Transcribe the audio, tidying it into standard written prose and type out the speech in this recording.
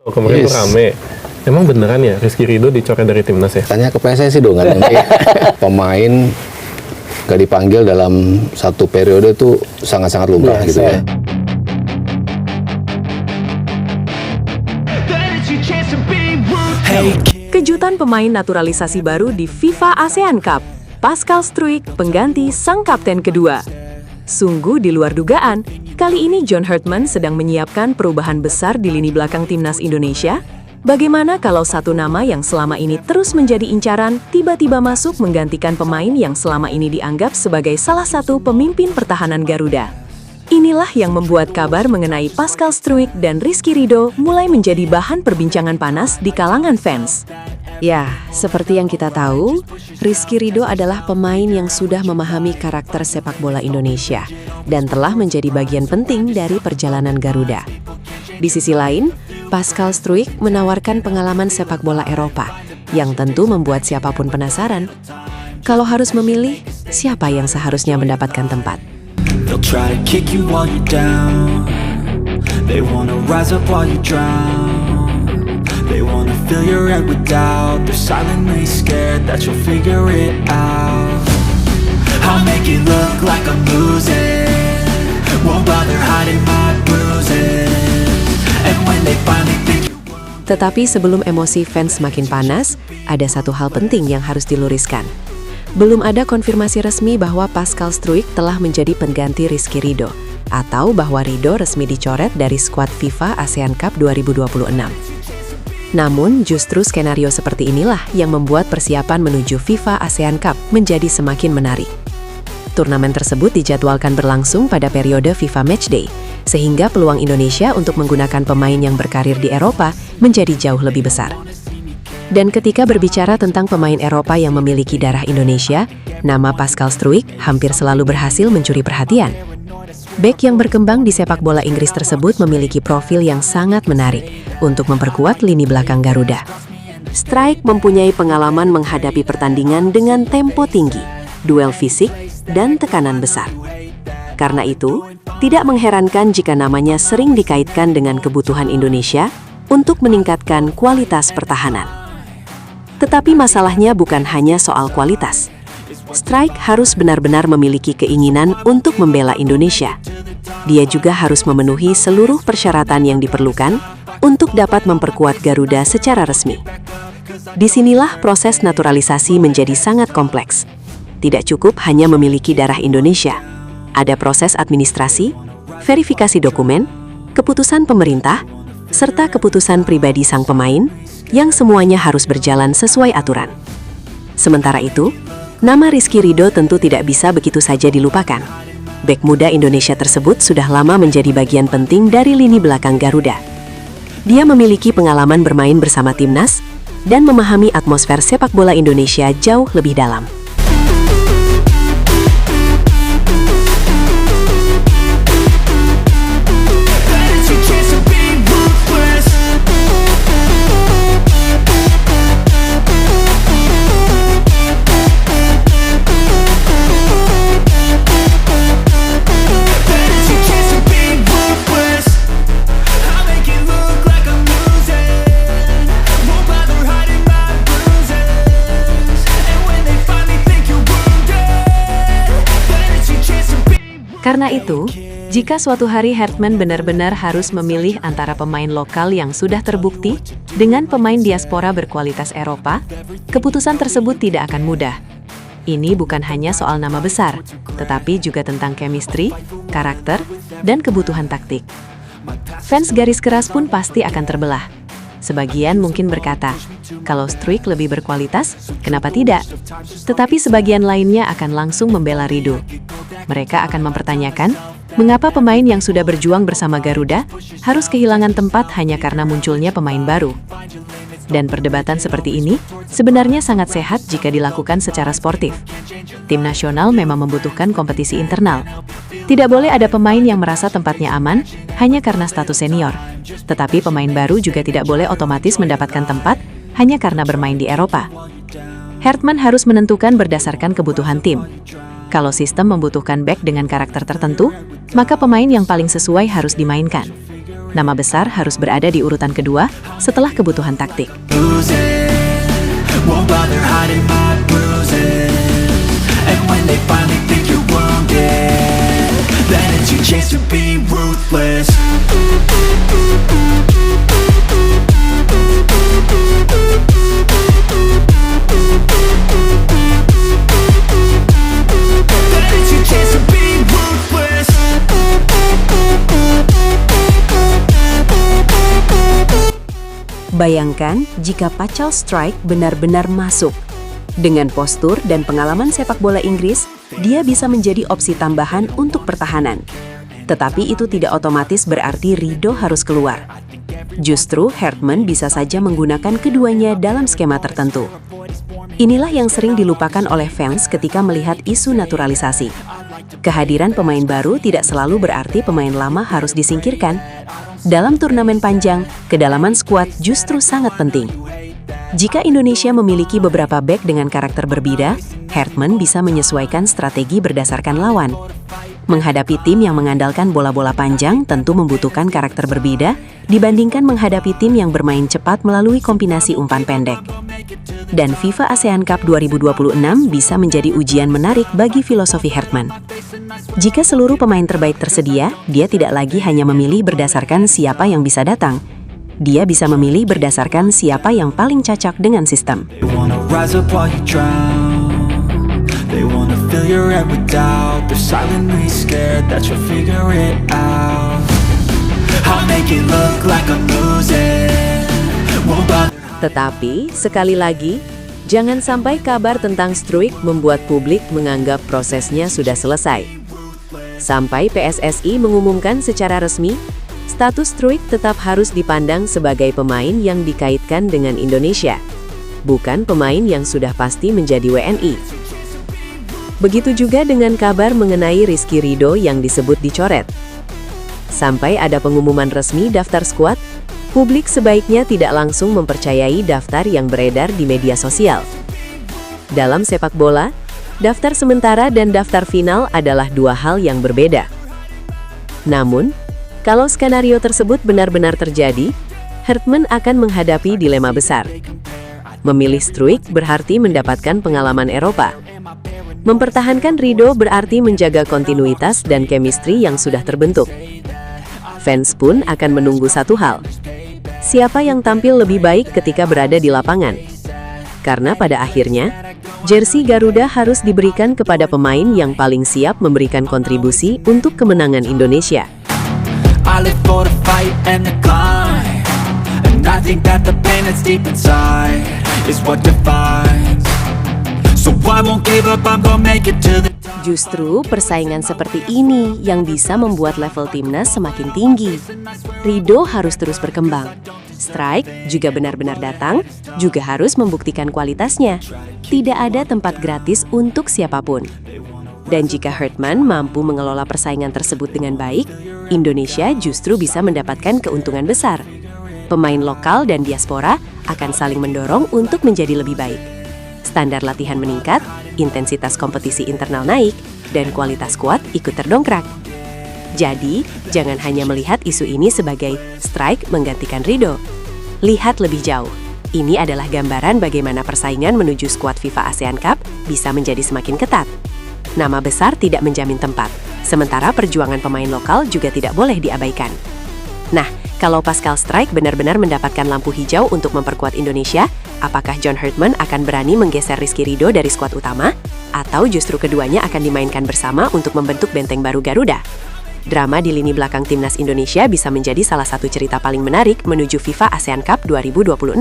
Kemarin tuh rame. Emang beneran ya Rizky Ridho dicoret dari timnas ya? Tanya ke PSSI dong, kan nanti pemain gak dipanggil dalam satu periode itu sangat-sangat lumrah gitu ya. Kejutan pemain naturalisasi baru di FIFA ASEAN Cup. Pascal Struijk pengganti sang kapten kedua. Sungguh di luar dugaan, kali ini John Hartman sedang menyiapkan perubahan besar di lini belakang timnas Indonesia. Bagaimana kalau satu nama yang selama ini terus menjadi incaran tiba-tiba masuk menggantikan pemain yang selama ini dianggap sebagai salah satu pemimpin pertahanan Garuda? Inilah yang membuat kabar mengenai Pascal Struijk dan Rizky Ridho mulai menjadi bahan perbincangan panas di kalangan fans. Ya, seperti yang kita tahu, Rizky Ridho adalah pemain yang sudah memahami karakter sepak bola Indonesia dan telah menjadi bagian penting dari perjalanan Garuda. Di sisi lain, Pascal Struijk menawarkan pengalaman sepak bola Eropa yang tentu membuat siapapun penasaran. Kalau harus memilih, siapa yang seharusnya mendapatkan tempat? They'll try to kick you while you're down. They wanna rise up while you drown. They wanna fill your head with doubt. They're silently scared that you'll figure it out. I'll make it look like I'm losing. Won't bother hiding my bruises. And when they finally think you... Tetapi sebelum emosi fans semakin panas, ada satu hal penting yang harus diluriskan. Belum ada konfirmasi resmi bahwa Pascal Struijk telah menjadi pengganti Rizky Ridho, atau bahwa Ridho resmi dicoret dari skuad FIFA ASEAN Cup 2026. Namun, justru skenario seperti inilah yang membuat persiapan menuju FIFA ASEAN Cup menjadi semakin menarik. Turnamen tersebut dijadwalkan berlangsung pada periode FIFA Matchday, sehingga peluang Indonesia untuk menggunakan pemain yang berkarir di Eropa menjadi jauh lebih besar. Dan ketika berbicara tentang pemain Eropa yang memiliki darah Indonesia, nama Pascal Struijk hampir selalu berhasil mencuri perhatian. Bek yang berkembang di sepak bola Inggris tersebut memiliki profil yang sangat menarik untuk memperkuat lini belakang Garuda. Struijk mempunyai pengalaman menghadapi pertandingan dengan tempo tinggi, duel fisik, dan tekanan besar. Karena itu, tidak mengherankan jika namanya sering dikaitkan dengan kebutuhan Indonesia untuk meningkatkan kualitas pertahanan. Tetapi masalahnya bukan hanya soal kualitas. Struijk harus benar-benar memiliki keinginan untuk membela Indonesia. Dia juga harus memenuhi seluruh persyaratan yang diperlukan untuk dapat memperkuat Garuda secara resmi. Disinilah proses naturalisasi menjadi sangat kompleks. Tidak cukup hanya memiliki darah Indonesia. Ada proses administrasi, verifikasi dokumen, keputusan pemerintah, serta keputusan pribadi sang pemain, yang semuanya harus berjalan sesuai aturan. Sementara itu, nama Rizky Ridho tentu tidak bisa begitu saja dilupakan. Bek muda Indonesia tersebut sudah lama menjadi bagian penting dari lini belakang Garuda. Dia memiliki pengalaman bermain bersama timnas dan memahami atmosfer sepak bola Indonesia jauh lebih dalam. Karena itu, jika suatu hari Hartman benar-benar harus memilih antara pemain lokal yang sudah terbukti dengan pemain diaspora berkualitas Eropa, keputusan tersebut tidak akan mudah. Ini bukan hanya soal nama besar, tetapi juga tentang chemistry, karakter, dan kebutuhan taktik. Fans garis keras pun pasti akan terbelah. Sebagian mungkin berkata, kalau Struijk lebih berkualitas, kenapa tidak? Tetapi sebagian lainnya akan langsung membela Ridho. Mereka akan mempertanyakan, mengapa pemain yang sudah berjuang bersama Garuda harus kehilangan tempat hanya karena munculnya pemain baru? Dan perdebatan seperti ini sebenarnya sangat sehat jika dilakukan secara sportif. Tim nasional memang membutuhkan kompetisi internal. Tidak boleh ada pemain yang merasa tempatnya aman hanya karena status senior. Tetapi pemain baru juga tidak boleh otomatis mendapatkan tempat hanya karena bermain di Eropa. Hartman harus menentukan berdasarkan kebutuhan tim. Kalau sistem membutuhkan bek dengan karakter tertentu, maka pemain yang paling sesuai harus dimainkan. nama besar harus berada di urutan kedua setelah kebutuhan taktik. Won't bother hiding my bruises. And when they finally think you're wounded, then it's your chance to be ruthless. Then it's your chance to be ruthless. Bayangkan jika Pachal Strike benar-benar masuk. Dengan postur dan pengalaman sepak bola Inggris, dia bisa menjadi opsi tambahan untuk pertahanan. Tetapi itu tidak otomatis berarti Rido harus keluar. Justru Hartman bisa saja menggunakan keduanya dalam skema tertentu. Inilah yang sering dilupakan oleh fans ketika melihat isu naturalisasi. Kehadiran pemain baru tidak selalu berarti pemain lama harus disingkirkan. Dalam turnamen panjang, kedalaman skuad justru sangat penting. Jika Indonesia memiliki beberapa bek dengan karakter berbeda, Hartman bisa menyesuaikan strategi berdasarkan lawan. Menghadapi tim yang mengandalkan bola-bola panjang tentu membutuhkan karakter berbeda dibandingkan menghadapi tim yang bermain cepat melalui kombinasi umpan pendek. Dan FIFA ASEAN Cup 2026 bisa menjadi ujian menarik bagi filosofi Hartman. Jika seluruh pemain terbaik tersedia, dia tidak lagi hanya memilih berdasarkan siapa yang bisa datang. Dia bisa memilih berdasarkan siapa yang paling cocok dengan sistem. They wanna rise up while you drown. They wanna fill your head with doubt. They're silently scared that you'll figure it out. I'll make it look like I'm losing. Won't bother. Tetapi, sekali lagi, jangan sampai kabar tentang Struijk membuat publik menganggap prosesnya sudah selesai. Sampai PSSI mengumumkan secara resmi, status Struijk tetap harus dipandang sebagai pemain yang dikaitkan dengan Indonesia, bukan pemain yang sudah pasti menjadi WNI. Begitu juga dengan kabar mengenai Rizky Ridho yang disebut dicoret. Sampai ada pengumuman resmi daftar skuad, publik sebaiknya tidak langsung mempercayai daftar yang beredar di media sosial. Dalam sepak bola, daftar sementara dan daftar final adalah dua hal yang berbeda. Namun, kalau skenario tersebut benar-benar terjadi, Hartman akan menghadapi dilema besar. Memilih Struijk berarti mendapatkan pengalaman Eropa. Mempertahankan Ridho berarti menjaga kontinuitas dan chemistry yang sudah terbentuk. Fans pun akan menunggu satu hal. Siapa yang tampil lebih baik ketika berada di lapangan? Karena pada akhirnya, jersey Garuda harus diberikan kepada pemain yang paling siap memberikan kontribusi untuk kemenangan Indonesia. I live for the fight and the climb, and I think that the pain that's deep inside is what defines. So I won't give up, I'm gonna make it to the Justru persaingan seperti ini yang bisa membuat level timnas semakin tinggi. Ridho harus terus berkembang. Struijk juga benar-benar datang, juga harus membuktikan kualitasnya. Tidak ada tempat gratis untuk siapapun. Dan jika Hartman mampu mengelola persaingan tersebut dengan baik, Indonesia justru bisa mendapatkan keuntungan besar. Pemain lokal dan diaspora akan saling mendorong untuk menjadi lebih baik. Standar latihan meningkat, intensitas kompetisi internal naik, dan kualitas skuad ikut terdongkrak. Jadi, jangan hanya melihat isu ini sebagai Struijk menggantikan Ridho. Lihat lebih jauh. Ini adalah gambaran bagaimana persaingan menuju skuad FIFA ASEAN Cup bisa menjadi semakin ketat. Nama besar tidak menjamin tempat, sementara perjuangan pemain lokal juga tidak boleh diabaikan. Nah, kalau Pascal Struijk benar-benar mendapatkan lampu hijau untuk memperkuat Indonesia, apakah John Hartman akan berani menggeser Rizky Ridho dari skuad utama? Atau justru keduanya akan dimainkan bersama untuk membentuk benteng baru Garuda? Drama di lini belakang timnas Indonesia bisa menjadi salah satu cerita paling menarik menuju FIFA ASEAN Cup 2026.